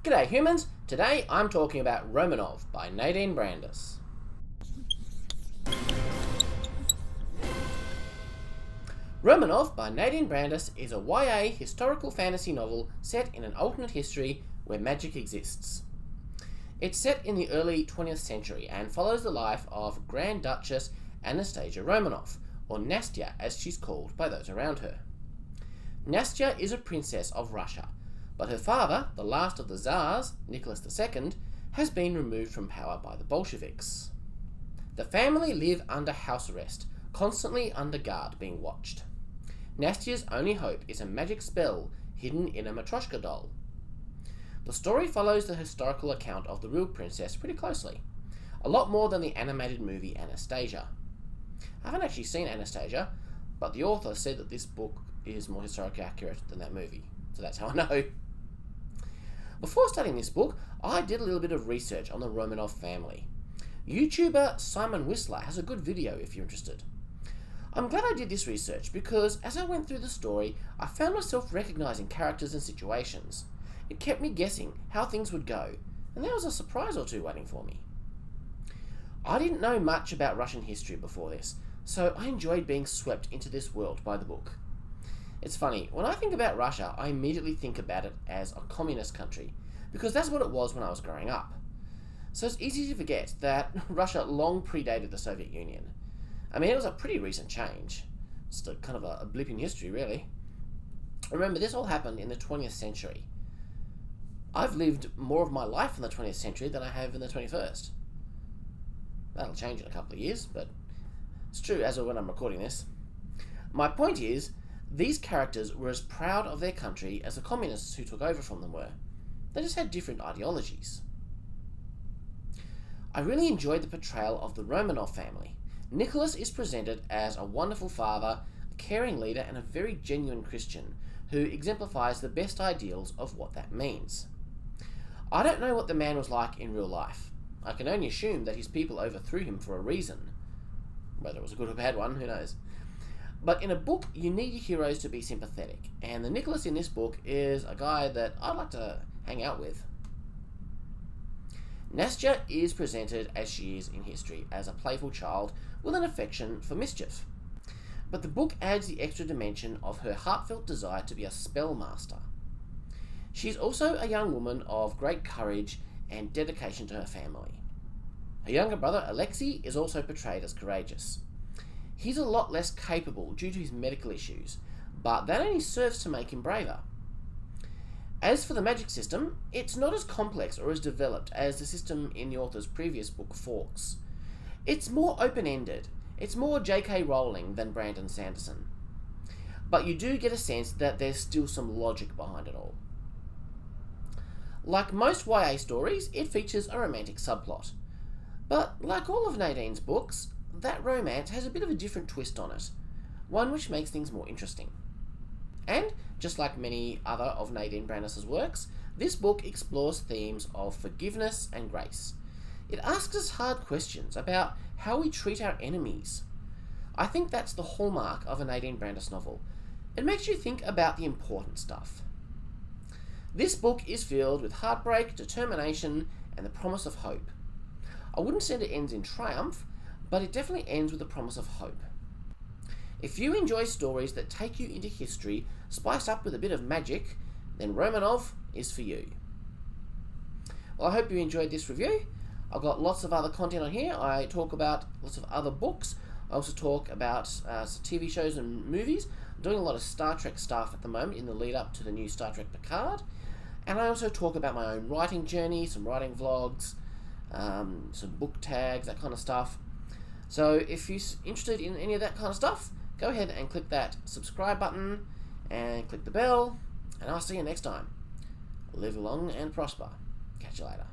G'day humans, today I'm talking about Romanov by Nadine Brandes. Romanov by Nadine Brandes is a YA historical fantasy novel set in an alternate history where magic exists. It's set in the early 20th century and follows the life of Grand Dutchess Anastasia Romanov, or Nastya as she's called by those around her. Nastya is a princess of Russia, but her father, the last of the Tsars, Nicholas II, has been removed from power by the Bolsheviks. The family live under house arrest, constantly under guard being watched. Nastya's only hope is a magic spell hidden in a Matryoshka doll. The story follows the historical account of the real princess pretty closely, a lot more than the animated movie Anastasia. I haven't actually seen Anastasia, but the author said that this book is more historically accurate than that movie, so that's how I know. Before studying this book, I did a little bit of research on the Romanov family. YouTuber Simon Whistler has a good video if you're interested. I'm glad I did this research because as I went through the story, I found myself recognising characters and situations. It kept me guessing how things would go, and there was a surprise or two waiting for me. I didn't know much about Russian history before this, so I enjoyed being swept into this world by the book. It's funny, when I think about Russia, I immediately think about it as a communist country, because that's what it was when I was growing up. So it's easy to forget that Russia long predated the Soviet Union. I mean, it was a pretty recent change. Just kind of a blip in history, really. Remember, this all happened in the 20th century. I've lived more of my life in the 20th century than I have in the 21st. That'll change in a couple of years, but it's true as of when I'm recording this. My point is, these characters were as proud of their country as the communists who took over from them were. They just had different ideologies. I really enjoyed the portrayal of the Romanov family. Nicholas is presented as a wonderful father, a caring leader, and a very genuine Christian who exemplifies the best ideals of what that means. I don't know what the man was like in real life. I can only assume that his people overthrew him for a reason. Whether it was a good or bad one, who knows. But in a book, you need your heroes to be sympathetic, and the Nicholas in this book is a guy that I'd like to hang out with. Nastya is presented as she is in history, as a playful child with an affection for mischief. But the book adds the extra dimension of her heartfelt desire to be a spellmaster. She's also a young woman of great courage and dedication to her family. Her younger brother, Alexei, is also portrayed as courageous. He's a lot less capable due to his medical issues, but that only serves to make him braver. As for the magic system, it's not as complex or as developed as the system in the author's previous book, Forks. It's more open-ended. It's more J.K. Rowling than Brandon Sanderson. But you do get a sense that there's still some logic behind it all. Like most YA stories, it features a romantic subplot. But like all of Nadine's books, that romance has a bit of a different twist on it, one which makes things more interesting. And, just like many other of Nadine Brandes' works, this book explores themes of forgiveness and grace. It asks us hard questions about how we treat our enemies. I think that's the hallmark of a Nadine Brandes novel. It makes you think about the important stuff. This book is filled with heartbreak, determination, and the promise of hope. I wouldn't say it ends in triumph, but it definitely ends with a promise of hope. If you enjoy stories that take you into history, spiced up with a bit of magic, then Romanov is for you. Well, I hope you enjoyed this review. I've got lots of other content on here. I talk about lots of other books. I also talk about TV shows and movies. I'm doing a lot of Star Trek stuff at the moment in the lead up to the new Star Trek Picard. And I also talk about my own writing journey, some writing vlogs, some book tags, that kind of stuff. So if you're interested in any of that kind of stuff, go ahead and click that subscribe button and click the bell, and I'll see you next time. Live long and prosper. Catch you later.